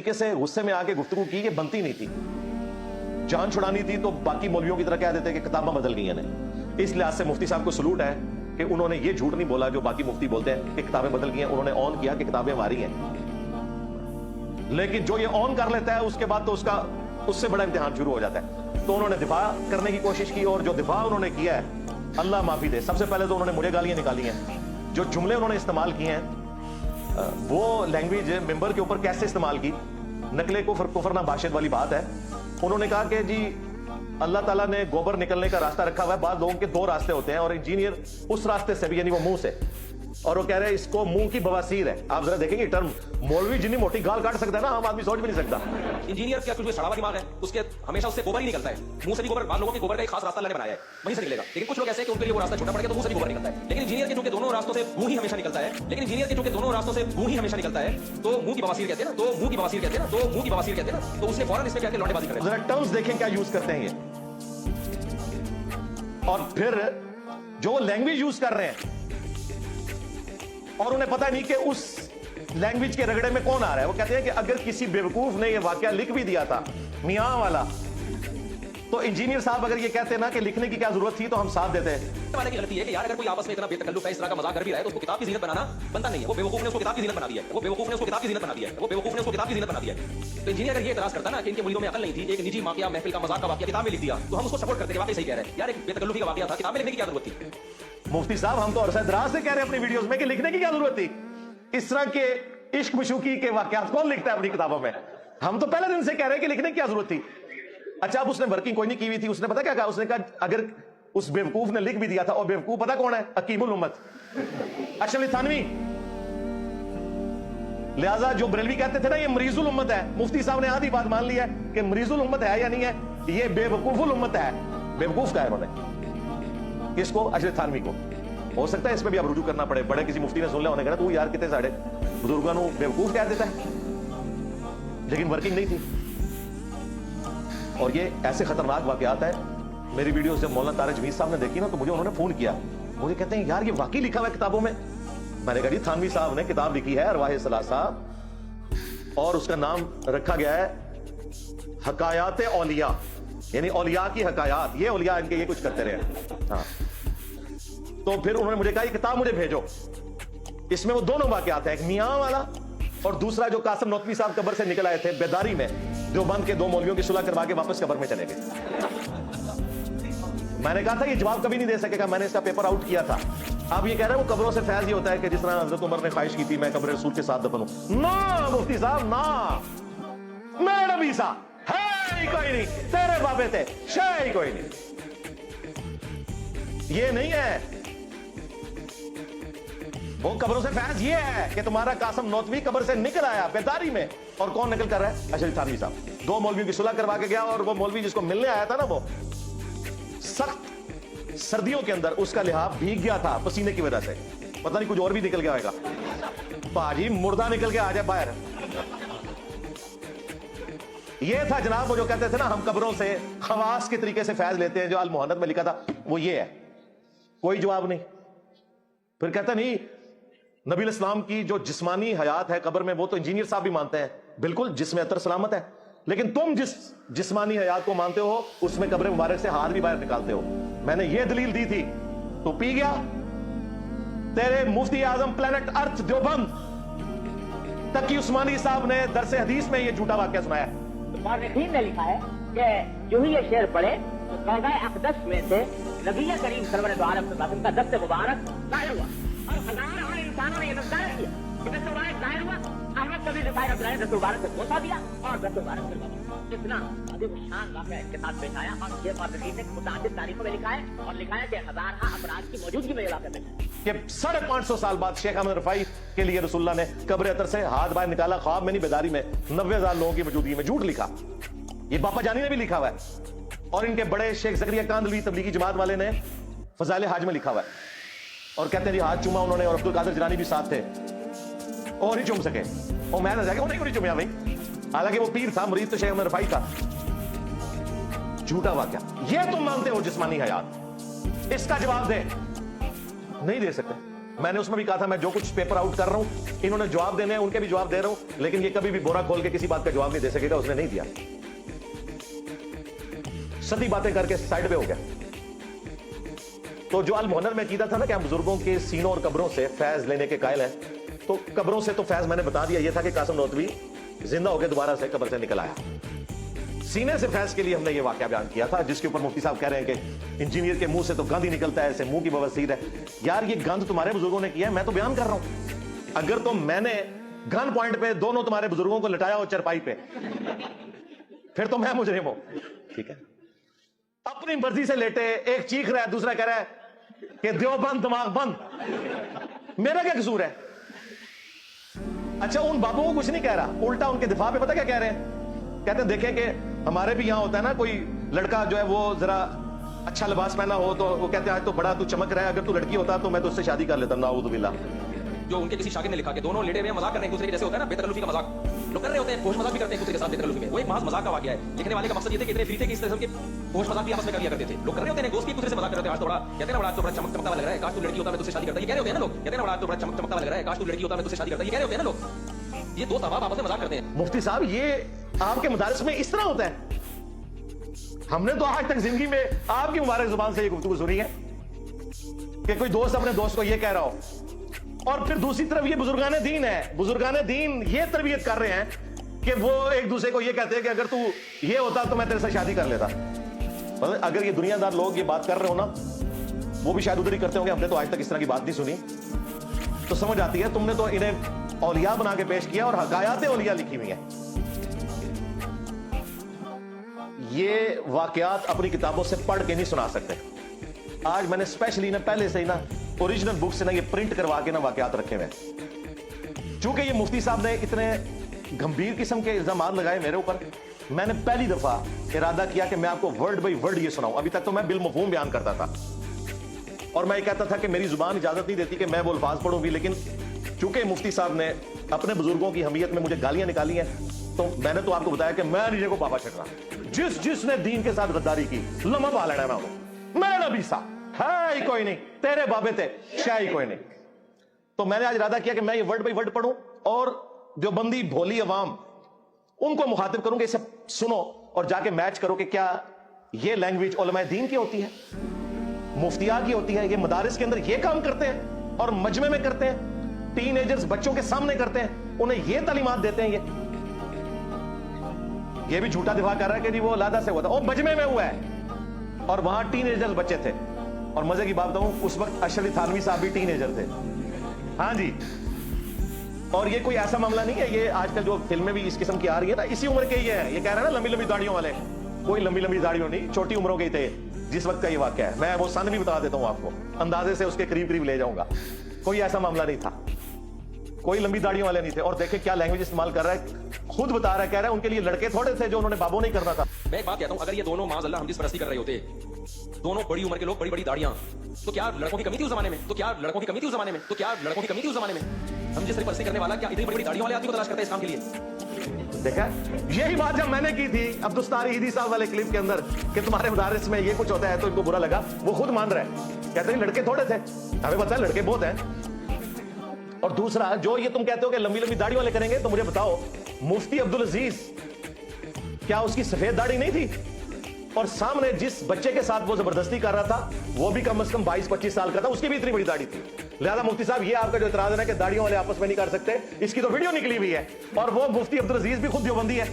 तरीके से गुस्से में आके गुफ्तगू की, ये बनती नहीं थी। जान छुड़ानी थी तो बाकी मौलवियों की तरह कह देते कि किताबें बदल गई हैं। इस लिहाज से मुफ्ती साहब को सलूट है कि उन्होंने ये झूठ नहीं बोला जो बाकी मुफ्ती बोलते हैं कि किताबें बदल गई हैं। उन्होंने ऑन किया कि किताबें हमारी हैं। लेकिन जो ये ऑन कर लेता है उसके बाद तो उससे बड़ा इम्तिहान शुरू हो जाता है। तो उन्होंने दिफा करने की कोशिश की, और जो दिफा उन्होंने किया है, अल्लाह माफी दे, सबसे पहले तो उन्होंने मुझे गालियां निकाली हैं। जो जुमले उन्होंने इस्तेमाल किए हैं, वो लैंग्वेज मिंबर के ऊपर कैसे इस्तेमाल की, नकले कुफर ना बाशिद वाली बात है। उन्होंने कहा कि जी अल्लाह ताला ने गोबर निकलने का रास्ता रखा हुआ है, बाद लोगों के दो रास्ते होते हैं, और इंजीनियर उस रास्ते से भी, यानी वो मुंह से, और वो कह रहे हैं इसको मुंह की बवासीर है। आप जरा देखेंगे टर्म, मौलवी जितनी मोटी गाल काट सकता है ना, आम आदमी सोच भी नहीं सकता। इंजीनियर क्या कुछ सड़ा हुआ दिमाग है, उसके हमेशा उससे गोबर ही निकलता है, मुंह से भी गोबर। बाद लोगों के गोबर का एक खास रास्ता अल्लाह ने बनाया है, वहीं से निकलेगा। लेकिन कुछ लोग ऐसे हैं कि उनके लिए वो रास्ता छोटा पड़ गया तो मुंह से भी गोबर निकलता है। लेकिन इंजीनियर के चूंकि दोनों रास्तों से मुंह ही हमेशा निकलता है, लेकिन इंजीनियर के चूंकि दोनों रास्तों से मुंह ही हमेशा निकलता है, तो मुंह की बवासीर कहते हैं ना, तो मुंह की बवासीर कहते हैं ना, तो मुंह की बवासीर कहते हैं ना, तो उसने फौरन इसमें क्या कि लौंडेबाजी कर दी। जरा टर्म्स देखें क्या यूज करते हैं ये, और फिर जो वो लैंग्वेज यूज कर रहे हैं और उन्हें पता नहीं कि उस लैंग्वेज के रगड़े में कौन आ रहा है। वो कहते हैं कि अगर किसी बेवकूफ ने ये वाकया लिख भी दिया था मियां वाला, तो इंजीनियर साहब अगर ये कहते ना कि लिखने की क्या जरूरत थी, तो हम साथ देते हैं। वाले की गलती है कि यार अगर कोई आपस में इतना बेतकल्लुफ है, इस तरह का मजाक कर भी रहा है, तो उसको किताब की जीनत बनाना बनता नहीं है। वो बेवकूफ ने उसको किताब की जीनत बना दी है, वो बेवकूफ ने उसको किताब की जीनत बना दी है, वो बेवकूफ ने उसको किताब की जीनत बना दी है। तो इंजीनियर अगर ये इतराज करता ना कि इनके मुरीदों में अकल नहीं थी, एक निजी वाकया महफिल का मजाक का वाकया किताब में लिख दिया, तो हम उसको सपोर्ट करते हैं, वाकई सही कह रहे हैं यार, एक बेतकल्लुफी का वाकया था, किताब में लिखने की क्या जरूरत थी। मुफ्ती साहब हम तो अरसा दराज से कह रहे हैं अपनी वीडियोस में कि लिखने की क्या जरूरत थी। इस तरह के इश्क मशूकी के वाकयात कौन लिखता है अपनी किताबों में? हम तो पहले दिन से कह रहे हैं कि लिखने की क्या जरूरत थी। अच्छा, अब उसने वर्किंग कोई नहीं की हुई थी, उसने पता क्या कहा, उसने कहा अगर उस बेवकूफ ने लिख भी दिया था, और बेवकूफ पता कौन है? हकीमुल उम्मत अशरफ थानवी। लिहाजा जो बरेलवी कहते थे ना ये मरीजुल उम्मत है, मुफ्ती साहब ने आधी बात मान ली है कि मरीजुल उम्मत है या नहीं है, ये बेवकूफुल उम्मत है। बेवकूफ का है उन्होंने किसको? अशरफ थानवी को। हो सकता है इसमें भी अब रुजू करना पड़े, बड़े किसी मुफ्ती ने सुन लिया, उन्होंने कहा तू यार कितने साढ़े बुजुर्गों को बेवकूफ कह देता है, लेकिन वर्किंग नहीं थी। और ये ऐसे खतरनाक वाकयात है। मेरी वीडियोस जब मौलाना तारिक जमीर साहब ने देखी ना, तो मुझे उन्होंने फोन किया, मुझे कहते हैं यार ये वाकई लिखा हुआ है किताबों में। मैंने कहा जी थानवी साहब ने किताब लिखी है अरवाह सलासा, और उसका नाम रखा गया है हकायात औलिया, यानी औलिया की हकायात। ये औलिया इनके ये कुछ करते रहे। हाँ, तो फिर उन्होंने मुझे कहा ये किताब मुझे भेजो, इसमें वो दोनों वाकयात हैं, एक मियां वाला और दूसरा जो कासिम नौतवी साहब कब्र से निकल आए थे बेदारी में, देवबंद के दो मौलवियों की सुलह करवा के वापस कब्र में चले गए। मैंने कहा था ये जवाब कभी नहीं दे सकेगा, मैंने इसका पेपर आउट किया था। अब ये कह रहे हैं वो कब्रों से फैज ये होता है कि जिस तरह हजरत उमर ने ख्वाहिश की थी मैं कब्र रसूल के साथ दफन हूं। ना मुफ्ती साहब ना, मैं नबी सा है ही कोई नहीं, तेरे बाबे थे शय ही कोई नहीं, ये नहीं है। वो कब्रों से फैज ये है कि तुम्हारा कासिम नौतवी कब्र से निकल आया बेदारी में, और कौन निकल कर रहा है? अशरफ थानवी साहब। दो मौलवियों की सुलह करवा के गया, और वो मौलवी जिसको मिलने आया था ना, वो सख्त सर्दियों के अंदर उसका लिहाफ भीग गया था पसीने की वजह से, पता नहीं कुछ और भी निकल गया होगा। पाजी मुर्दा निकल के आ जाए बाहर। ये था जनाब वो जो कहते थे ना हम कब्रों से खवास के तरीके से फैज लेते हैं, जो अल मुहन्नद में लिखा था वो ये है। कोई जवाब नहीं। फिर कहता नहीं नबी इस्लाम की जो जिस्मानी हयात है कब्र में, वो तो इंजीनियर साहब भी मानते हैं, बिल्कुल जिस्म अतर सलामत है, लेकिन तुम जिस जिस्मानी हयात को मानते हो उसमें कब्र मुबारक से हाथ भी बाहर निकालते हो। मैंने ये दलील दी थी तो पी गया। तेरे मुफ्ती आजम प्लेनेट अर्थ देवबंद तकी उस्मानी साहब ने दरसे हदीस में ये झूठा वाक्य सुनाया। मुर्रिखीन ने लिखा है कि जो ही ये शेर पढ़े तो रौज़ा अक़दस में से नबी करीम सल्लल्लाहु अलैहि वसल्लम का दस्त मुबारक ज़ाहिर हुआ, और हजारों इंसानों ने ये ज़ाहिर किया कि दस्त मुबारक ज़ाहिर हुआ। अहमद कबीर रिफ़ाई अब्दुल्लाह ने दस्त मुबारक को धोखा दिया और दस्त मुबारक फिर इतना अजीब शान वाक़या इसके साथ पेश आया। और ये मुर्रिखीन ने मुतअद्दिद तारीखों में लिखा है, और लिखा है कि हज़ारों अफराद की मौजूदगी में ये वाक़या पेश आया कि 550 साल बाद शेख अहमद रफाई के लिए रसूलुल्लाह ने कब्र अतर से हाथ बाहर निकाला, ख्वाब में नहीं बेदारी में, 90,000 लोगों की मौजूदगी में। झूठ लिखा। ये बापा जानी ने भी लिखा हुआ है, और इनके बड़े शेख ज़करिया कांदलवी तबलीगी जमात वाले ने फज़ाइल हाज में लिखा हुआ है, और कहते हैं जी हाथ चूमा उन्होंने, और अब्दुल कादिर जिलानी भी साथ थे, और नहीं चूम सके। और मैं जाके वो नहीं चूमिया भाई, हालांकि वो पीर था, मुरीद तो शेख अहमद रफाई था। झूठा वाकया। ये तुम मानते हो जिस्मानी हयात, इसका जवाब दे, नहीं दे सकते। میں نے اس میں بھی کہا تھا میں جو کچھ پیپر آؤٹ کر رہا ہوں انہوں نے جواب دینے ہیں, ان کے بھی جواب دے رہا ہوں, لیکن یہ کبھی بھی بورا کھول کے کسی بات کا جواب نہیں دے سکے گا. اس نے نہیں دیا, سدی باتیں کر کے سائڈ پہ ہو گیا. تو جو المہنر میں کیتا تھا نا کہ ہم بزرگوں کے سینوں اور قبروں سے فیض لینے کے قائل ہیں, تو قبروں سے تو فیض میں نے بتا دیا یہ تھا کہ قاسم نوتوی زندہ ہو کے دوبارہ سے قبر سے نکل آیا. سینے سے فیض کے لیے ہم نے یہ واقعہ بیان کیا تھا, جس کے اوپر مفتی صاحب کہہ رہے ہیں کہ انجینئر کے منہ سے تو گند ہی نکلتا ہے, ایسے منہ کی بواسیر ہے. یار یہ گند تمہارے بزرگوں نے کیا ہے, میں تو بیان کر رہا ہوں. اگر تو میں نے گن پوائنٹ پہ دونوں تمہارے بزرگوں کو لٹایا ہو چرپائی پہ, پھر تو میں مجرم ہوں. ٹھیک ہے, اپنی مرضی سے لیٹے, ایک چیخ رہا ہے دوسرا کہہ رہا ہے کہ دیوبند دماغ بند, میرا کیا قصور ہے؟ اچھا ان بابوں کو کچھ نہیں کہہ رہا, الٹا ان کے دفاع پہ پتہ کیا کہہ رہے ہیں؟ کہتے ہیں دیکھیں کہ ہمارے بھی یہاں ہوتا ہے نا کوئی لڑکا جو ہے وہ ذرا اچھا لباس پہنا ہو تو وہ کہتے ہیں آج تو بڑا تو چمک رہا ہے, اگر تو لڑکی ہوتا تو میں تو اس سے شادی کر لیتا. نعوذ باللہ. جو ان کے کسی شاگرد نے لکھا کہ دونوں لیٹے ہوئے مذاق کر رہے ہیں ایک دوسرے کے, جیسے ہوتا ہے نا بے تکلفی کا مذاق لوگ کر رہے ہوتے ہیں, فحش مذاق بھی کرتے ہیں ایک دوسرے کے ساتھ بے تکلفی میں. وہ ایک محض مذاق کا واقعہ ہے. لکھنے والے کا مقصد یہ تھا کہ اتنے فری تھے کہ اس طرح کے فحش مذاق بھی آپس میں کر لیا کرتے تھے. لوگ کر رہے ہوتے ہیں دوست کی ایک دوسرے سے مذاق کر رہے ہیں, آج تو بڑا کہتے ہیں نا بڑا تو بڑا چمکتا لگ رہا ہے, کاش تو لڑکی ہوتا میں تجھ سے شادی کرتا. یہ کہہ رہے ہوتے ہیں نا لوگ, کہتے ہیں نا بڑا تو بڑا چمکتا لگ رہا ہے, کاش تو لڑکی ہوتا میں تجھ سے شادی کرتا. یہ کہہ رہے ہوتے ہیں نا لوگ. یہ دو احباب آپس میں مذاق کرتے ہیں. مفتی صاحب یہ آپ کے مدارس میں اس طرح ہوتا ہے؟ ہم نے تو آج تک زندگی میں آپ کی مبارک زبان سے یہ گفتگو سنی ہے کہ کوئی دوست اپنے دوست کو یہ کہہ رہا ہو, اور پھر دوسری طرف یہ بزرگان دین ہے, بزرگان دین یہ تربیت کر رہے ہیں کہ وہ ایک دوسرے کو یہ کہتے ہیں کہ اگر تو یہ ہوتا تو میں تیرے سے شادی کر لیتا. مطلب اگر یہ دنیا دار لوگ یہ بات کر رہے ہو نا, وہ بھی شاید ادھر ہی کرتے ہوں گے. ہم نے تو آج تک اس طرح کی بات نہیں سنی. تو سمجھ آتی ہے تم نے تو انہیں اولیاء بنا کے پیش کیا اور حکایات اولیاء لکھی ہوئی ہیں. یہ واقعات اپنی کتابوں سے پڑھ کے نہیں سنا سکتے. آج میں نے اسپیشلی نا پہلے سے ہی نا اوریجنل بک سے نا یہ پرنٹ کروا کے نا واقعات رکھے ہوئے ہیں. چونکہ یہ مفتی صاحب نے اتنے گمبھیر قسم کے الزامات لگائے میرے اوپر, میں نے پہلی دفعہ ارادہ کیا کہ میں آپ کو ورڈ بائی ورڈ یہ سناؤں. ابھی تک تو میں بالمفہوم بیان کرتا تھا اور میں یہ کہتا تھا کہ میری زبان اجازت نہیں دیتی کہ میں وہ الفاظ پڑھوں بھی, لیکن چونکہ مفتی صاحب نے اپنے بزرگوں کی حمیت میں مجھے گالیاں نکالی ہیں تو میں نے تو آپ کو بتایا کہ میں نیچے کو پاپا چھٹ رہا. جس نے دین کے ساتھ غداری کی لمحہ پا لینا میں نبی صاحب ہے ہی کوئی نہیں, تیرے بابے تھے شاہ ہی کوئی نہیں. تو میں نے آج ارادہ کیا کہ میں یہ ورڈ بائی ورڈ پڑھوں اور جو بندی بھولی عوام ان کو مخاطب کروں کہ اسے سنو اور جا کے میچ کرو کہ کیا یہ لینگویج علماء دین کی ہوتی ہے, مفتیاء کی ہوتی ہے, یہ مدارس کے اندر یہ کام کرتے ہیں اور مجمع میں کرتے ہیں, ٹین ایجرز بچوں کے سامنے کرتے ہیں, انہیں یہ تعلیمات دیتے ہیں. یہ بھی جھوٹا دفاع کر رہا ہے کہ جی وہ علیحدہ سے ہوا تھا, وہ مجمع میں ہوا ہے اور وہاں ٹین ایجرز بچے تھے. اور مزے کی بات بتاؤں, اس وقت اشرف علی تھانوی صاحب بھی ٹین ایجر تھے. ہاں جی, اور یہ کوئی ایسا معاملہ نہیں ہے, یہ آج کل جو فلمیں بھی اس قسم کی آ رہی ہے نا اسی عمر کے ہی ہے. یہ کہہ رہے ہیں نا لمبی لمبی داڑیوں والے, کوئی لمبی لمبی داڑیوں نہیں, چھوٹی عمروں کے ہی تھے جس وقت کا یہ واقعہ ہے. میں وہ سن بھی بتا دیتا ہوں آپ کو, اندازے سے اس کے قریب قریب لے جاؤں گا. کوئی ایسا معاملہ نہیں تھا, کوئی لمبی داڑیوں والے نہیں تھے. اور دیکھیں کیا لینگویج استعمال کر رہا ہے, خود بتا رہا ہے, کہہ رہا ہے ان کے لیے لڑکے تھوڑے تھے جو انہوں نے بابوں نہیں کرنا تھا. میں ایک بات کہتا ہوں, اگر یہ دونوں معاذ اللہ ہم جس پرستی کر رہے ہوتے, دونوں بڑی عمر کے لوگ, بڑی بڑی داڑیاں, تو کیا لڑکوں کی کمی تھی اس زمانے میں؟ تو کیا لڑکوں کی کمی تھی اس زمانے میں؟ تو کیا لڑکوں کی کمی تھی اس زمانے میں؟ ہم جس طرح پرستی کرنے والا کیا اتنی بڑی بڑی داڑیوں والے آدمی کو تلاش کرتے ہیں اس کام کے لیے؟ دیکھا, یہی بات جب میں نے کی تھی عبدالستار عیدی صاحب والے کلپ کے اندر کہ تمہارے مدارس میں یہ کچھ ہوتا ہے تو ان کو برا لگا, وہ خود مان رہے ہیں, کہتے ہیں لڑکے تھوڑے تھے, ہمیں پتہ ہے لڑکے بہت ہیں. اور دوسرا جو یہ تم کہتے ہو کہ لمبی لمبی داڑھی والے کریں گے, تو مجھے بتاؤ مفتی عبدالعزیز کیا اس کی سفید داڑھی نہیں تھی؟ اور سامنے جس بچے کے ساتھ وہ زبردستی کر رہا تھا وہ بھی کم از کم 22-25 سال کا تھا, اس کی بھی اتنی بڑی داڑھی تھی. لہذا مفتی صاحب یہ آپ کا جو اعتراض ہے کہ داڑھیوں والے آپس میں نہیں کر سکتے, اس کی تو ویڈیو نکلی ہوئی ہے, اور وہ مفتی عبدالعزیز بھی خود دیوبندی ہے.